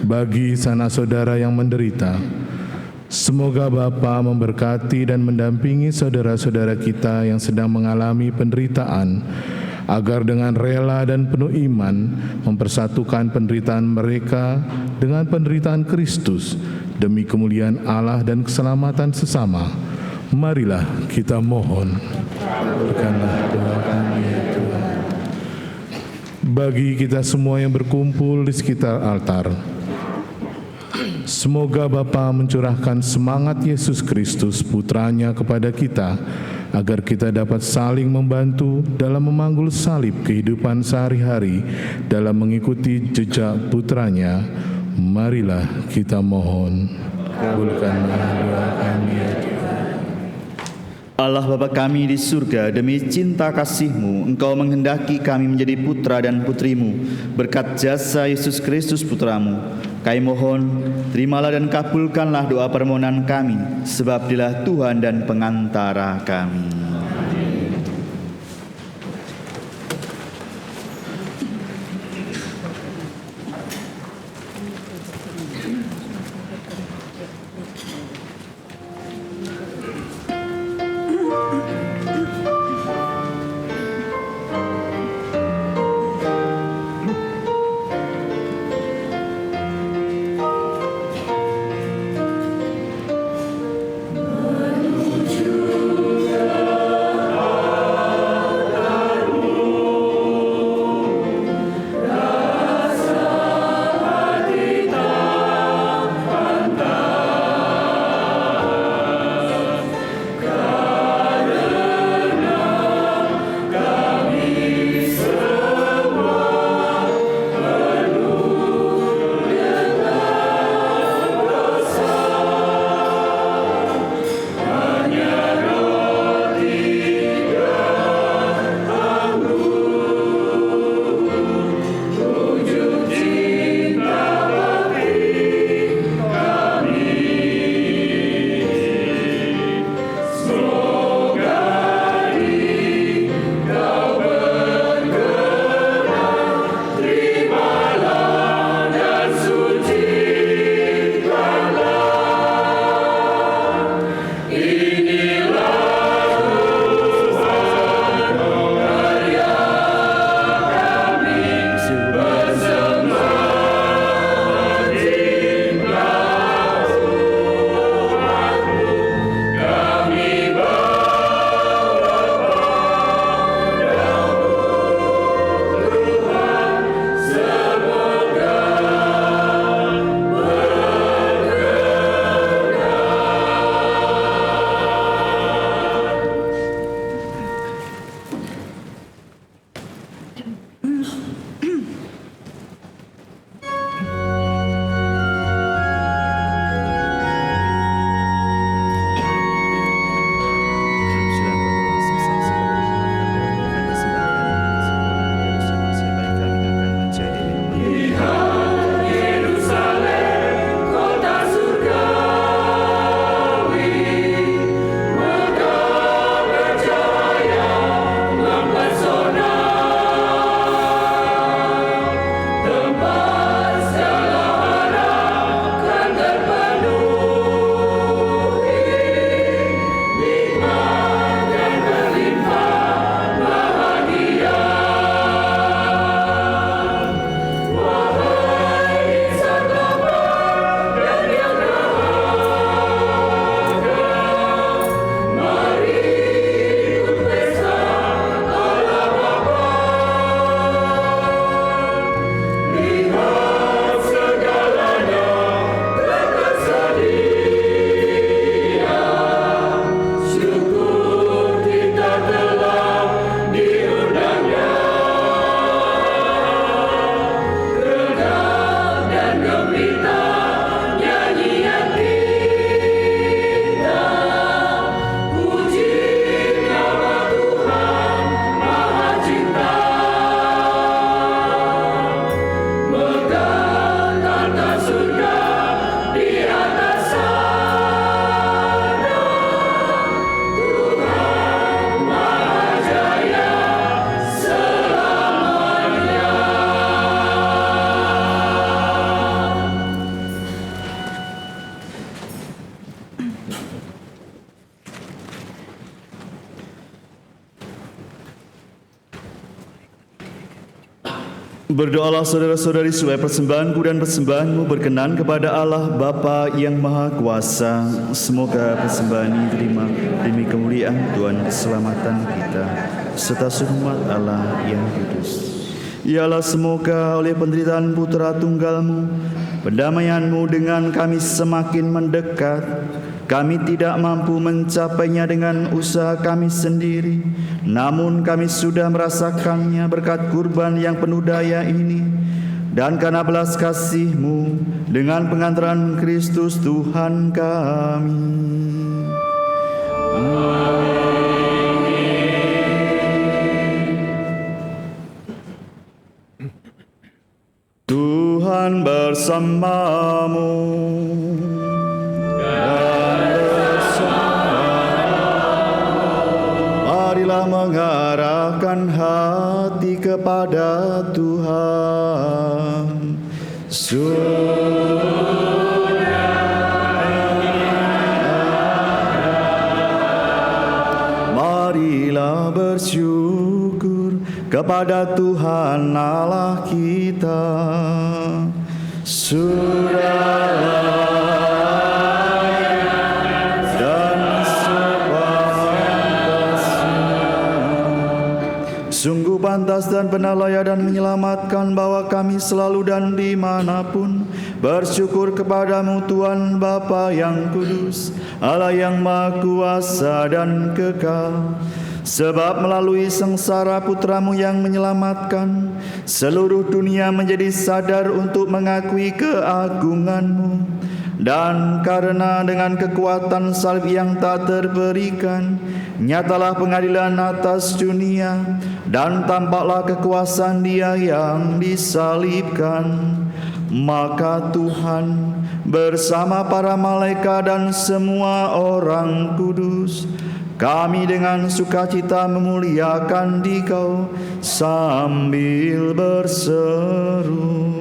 bagi sanak saudara yang menderita, semoga Bapa memberkati dan mendampingi saudara-saudara kita yang sedang mengalami penderitaan, agar dengan rela dan penuh iman mempersatukan penderitaan mereka dengan penderitaan Kristus demi kemuliaan Allah dan keselamatan sesama. Marilah kita mohon. Kabulkanlah doa kami ya Tuhan. Bagi kita semua yang berkumpul di sekitar altar, semoga Bapa mencurahkan semangat Yesus Kristus Putranya kepada kita, agar kita dapat saling membantu dalam memanggul salib kehidupan sehari-hari dalam mengikuti jejak Putranya. Marilah kita mohon. Kabulkanlah doa kami ya Tuhan. Allah Bapa kami di surga, demi cinta kasih-Mu, Engkau menghendaki kami menjadi putra dan putri-Mu. Berkat jasa Yesus Kristus Putra-Mu, kami mohon, terimalah dan kabulkanlah doa permohonan kami, sebab Dialah Tuhan dan pengantara kami. Menuju Berdoalah saudara-saudari supaya persembahanku dan persembahanmu berkenan kepada Allah Bapa yang Maha Kuasa. Semoga persembahan ini diterima demi kemuliaan Tuhan keselamatan kita serta umat Allah yang kudus. Ya Allah, semoga oleh penderitaan Putra Tunggal-Mu, pendamaian-Mu dengan kami semakin mendekat. Kami tidak mampu mencapainya dengan usaha kami sendiri, namun kami sudah merasakannya berkat kurban yang penuh daya ini. Dan karena belas kasih-Mu dengan pengantaran Kristus Tuhan kami. Tuhan bersamamu. Mengarahkan hati kepada Tuhan. Marilah bersyukur kepada Tuhan Allah kita. Sungguh pantas dan benar layak dan menyelamatkan bahwa kami selalu dan dimanapun bersyukur kepadamu Tuhan Bapa yang kudus, Allah yang Maha Kuasa dan kekal. Sebab melalui sengsara Putramu yang menyelamatkan, seluruh dunia menjadi sadar untuk mengakui keagungan-Mu. Dan karena dengan kekuatan salib yang tak terberikan, nyatalah pengadilan atas dunia, dan tampaklah kekuasaan Dia yang disalibkan. Maka Tuhan bersama para malaikat dan semua orang kudus, kami dengan sukacita memuliakan Dikau sambil berseru.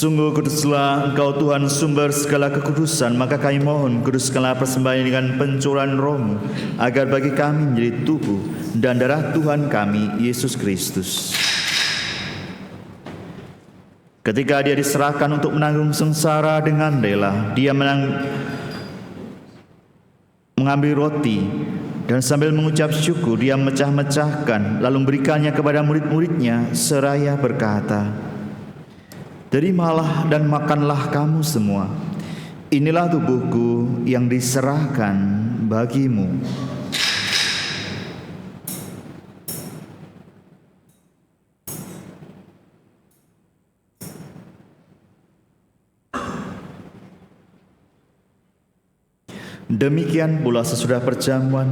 Sungguh kuduslah Engkau Tuhan sumber segala kekudusan, maka kami mohon kuduskanlah persembahan ini dengan pencurahan Roh-Mu, agar bagi kami menjadi tubuh dan darah Tuhan kami, Yesus Kristus. Ketika dia diserahkan untuk menanggung sengsara dengan rela, dia mengambil roti dan sambil mengucap syukur dia memecah-mecahkan lalu memberikannya kepada murid-muridnya seraya berkata, "Terimalah dan makanlah kamu semua. Inilah tubuhku yang diserahkan bagimu." Demikian pula sesudah perjamuan,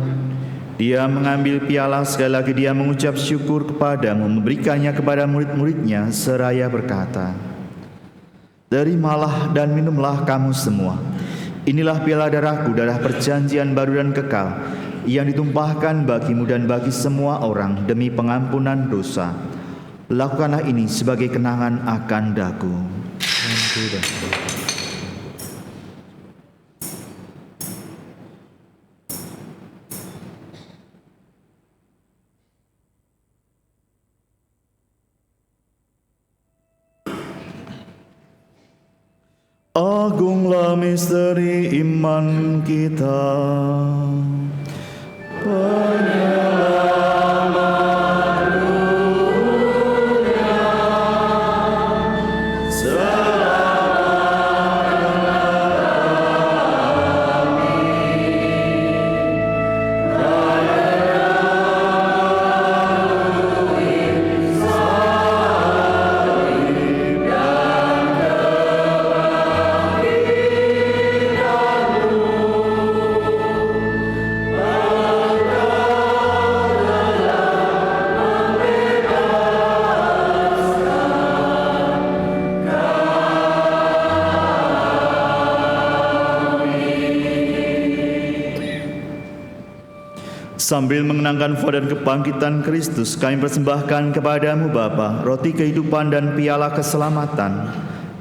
dia mengambil piala, sekali lagi dia mengucap syukur kepadamu, memberikannya kepada murid-muridnya seraya berkata, "Terimalah dan minumlah kamu semua. Inilah piala darahku, darah perjanjian baru dan kekal, yang ditumpahkan bagimu dan bagi semua orang demi pengampunan dosa. Lakukanlah ini sebagai kenangan akan daku." Agunglah misteri iman kita. Penyelamat dunia, selamatkanlah kami. Sambil mengenangkan wafat dan kebangkitan Kristus, kami persembahkan kepadamu Bapa, roti kehidupan dan piala keselamatan.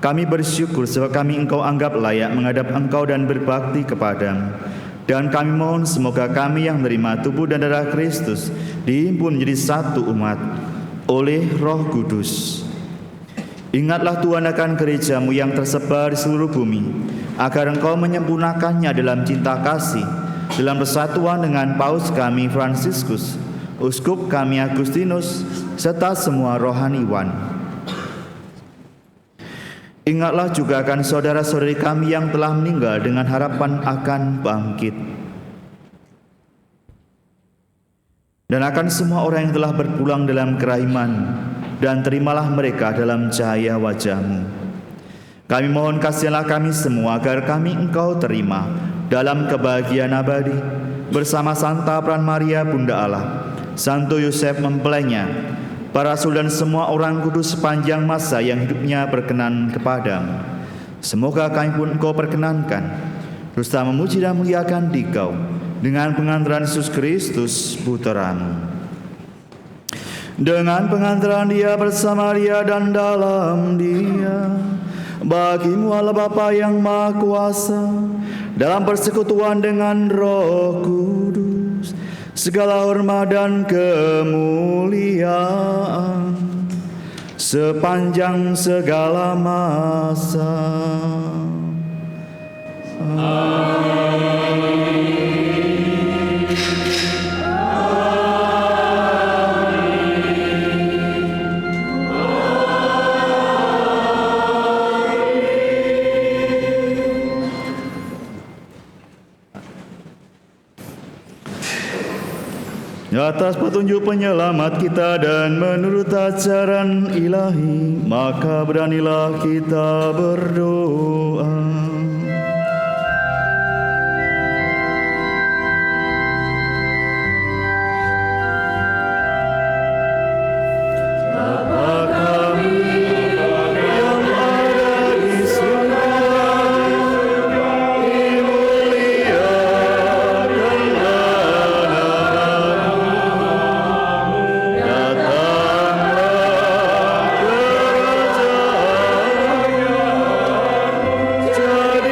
Kami bersyukur sebab kami Engkau anggap layak menghadap Engkau dan berbakti kepadamu. Dan kami mohon semoga kami yang menerima tubuh dan darah Kristus dihimpun menjadi satu umat oleh Roh Kudus. Ingatlah Tuhan akan gerejamu yang tersebar di seluruh bumi, agar Engkau menyempurnakannya dalam cinta kasih, dalam persatuan dengan Paus kami Fransiskus, Uskup kami Agustinus, serta semua rohaniwan. Ingatlah juga akan saudara-saudari kami yang telah meninggal dengan harapan akan bangkit. Dan akan semua orang yang telah berpulang dalam kerahiman, dan terimalah mereka dalam cahaya wajah-Mu. Kami mohon kasihanlah kami semua agar kami Engkau terima dalam kebahagiaan abadi bersama Santa Pran Maria Bunda Allah, Santo Yosef mempelainya, para rasul dan semua orang kudus sepanjang masa yang hidupnya berkenan kepadamu. Semoga kami pun Engkau perkenankan berusaha memuji dan muliakan Dikau dengan pengantaran Yesus Kristus Putra-Mu. Dengan pengantaran Dia, bersama Dia dan dalam Dia, bagi-Mu Allah Bapa yang Maha Kuasa, dalam persekutuan dengan Roh Kudus, segala hormat dan kemuliaan sepanjang segala masa. Amin. Atas petunjuk penyelamat kita dan menurut ajaran ilahi, maka beranilah kita berdoa. Jadi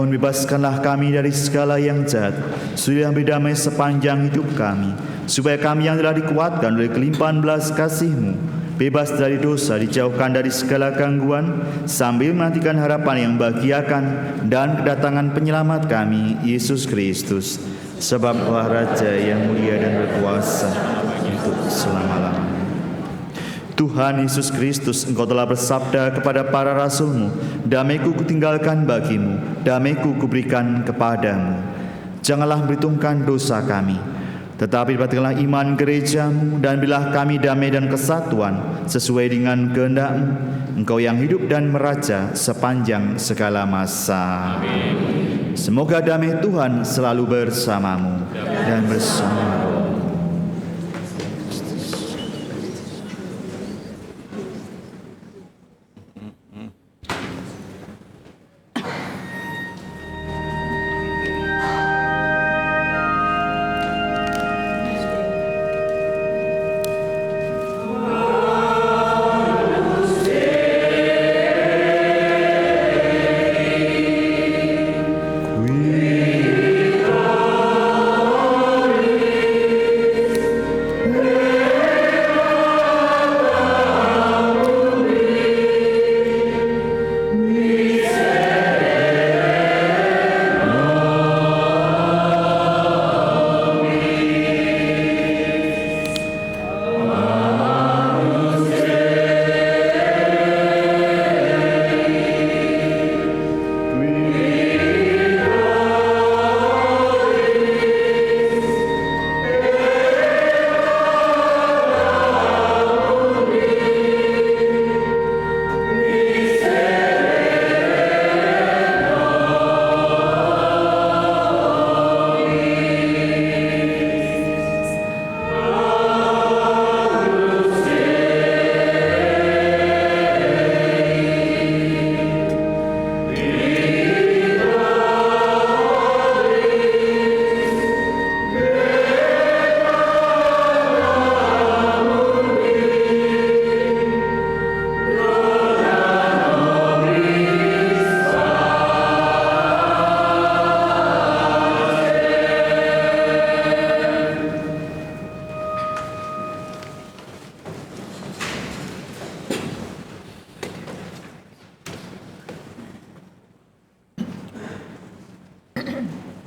Tuhan, bebaskanlah kami dari segala yang jahat, sudahlah beri damai sepanjang hidup kami, supaya kami yang telah dikuatkan oleh kelimpahan belas kasih-Mu, bebas dari dosa, dijauhkan dari segala gangguan, sambil menantikan harapan yang membahagiakan dan kedatangan penyelamat kami, Yesus Kristus. Sebab Engkau Raja yang mulia dan berkuasa untuk selama-lamanya. Tuhan Yesus Kristus, Engkau telah bersabda kepada para rasul-Mu, damai-Ku kutinggalkan bagimu, damai-Ku kuberikan kepadamu. Janganlah memperhitungkan dosa kami, tetapi dapatkanlah iman gereja-Mu, dan berilah kami damai dan kesatuan sesuai dengan kehendak-Mu, Engkau yang hidup dan meraja sepanjang segala masa. Amin. Semoga damai Tuhan selalu bersamamu dan bersama roh.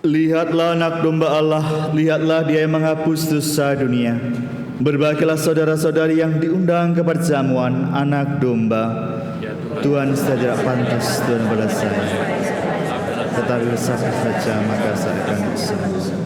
Lihatlah anak domba Allah, lihatlah Dia yang menghapus dosa dunia. Berbahagialah saudara-saudari yang diundang ke perjamuan anak domba. Tuhan, saya tidak pantas Tuhan pada saya, tetapi bersabda saja maka saya akan sembuh.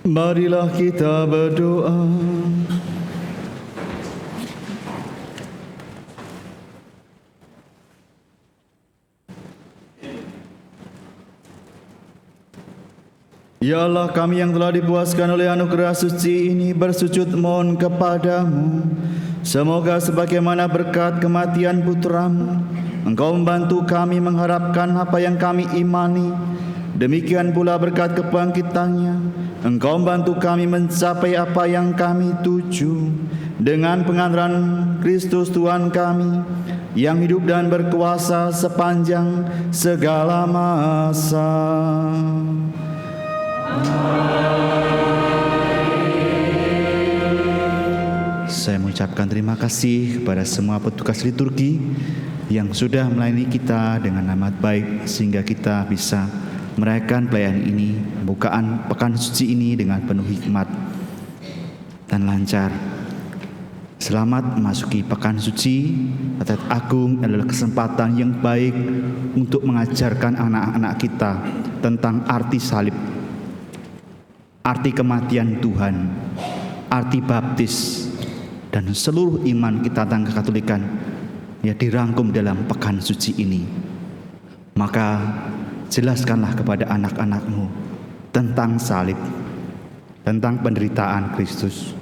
Marilah kita berdoa. Ya Allah, kami yang telah dipuaskan oleh anugerah suci ini bersujud mohon kepadamu. Semoga sebagaimana berkat kematian putra-Mu, Engkau membantu kami mengharapkan apa yang kami imani. Demikian pula berkat kebangkitannya, Engkau membantu kami mencapai apa yang kami tuju. Dengan pengantaran Kristus Tuhan kami, yang hidup dan berkuasa sepanjang segala masa. Saya mengucapkan terima kasih kepada semua petugas liturgi yang sudah melayani kita dengan amat baik sehingga kita bisa merayakan pelayanan ini, pembukaan pekan suci ini dengan penuh hikmat dan lancar. Selamat memasuki pekan suci. Patet Agung adalah kesempatan yang baik untuk mengajarkan anak-anak kita tentang arti salib, arti kematian Tuhan, arti baptis, dan seluruh iman kita tentang kekatolikan ya dirangkum dalam pekan suci ini. Maka jelaskanlah kepada anak-anakmu tentang salib, tentang penderitaan Kristus,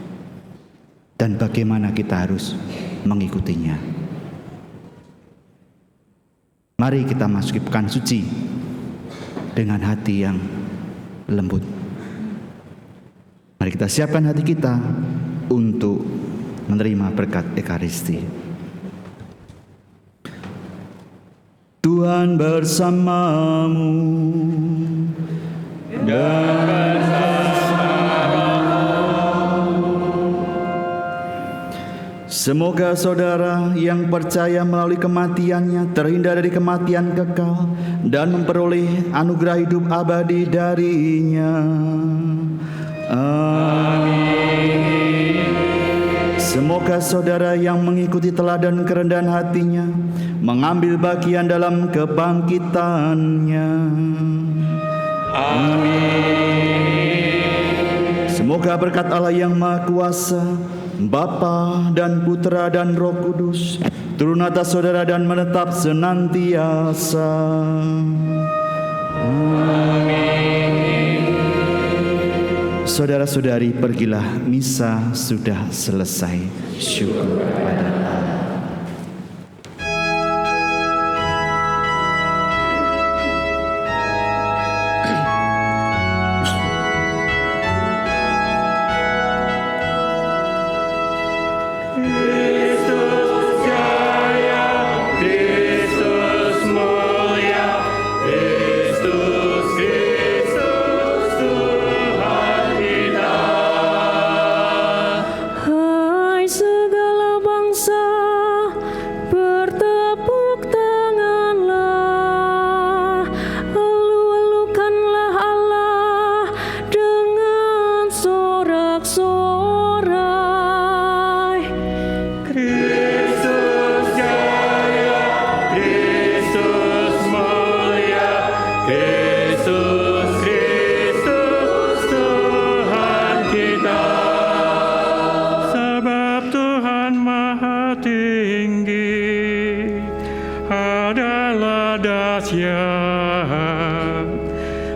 dan bagaimana kita harus mengikutinya. Mari kita masuki pekan suci dengan hati yang lembut. Mari kita siapkan hati kita untuk menerima berkat Ekaristi. Tuhan bersamamu dan semoga saudara yang percaya melalui kematiannya terhindar dari kematian kekal dan memperoleh anugerah hidup abadi darinya. Amin. Semoga saudara yang mengikuti teladan kerendahan hatinya mengambil bagian dalam kebangkitannya. Amin. Semoga berkat Allah yang Maha Kuasa, Bapa dan Putra dan Roh Kudus turun atas saudara dan menetap senantiasa. Amin. Saudara-saudari, pergilah, misa sudah selesai. Syukur kepada Allah.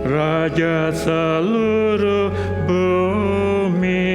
Raja seluruh bumi.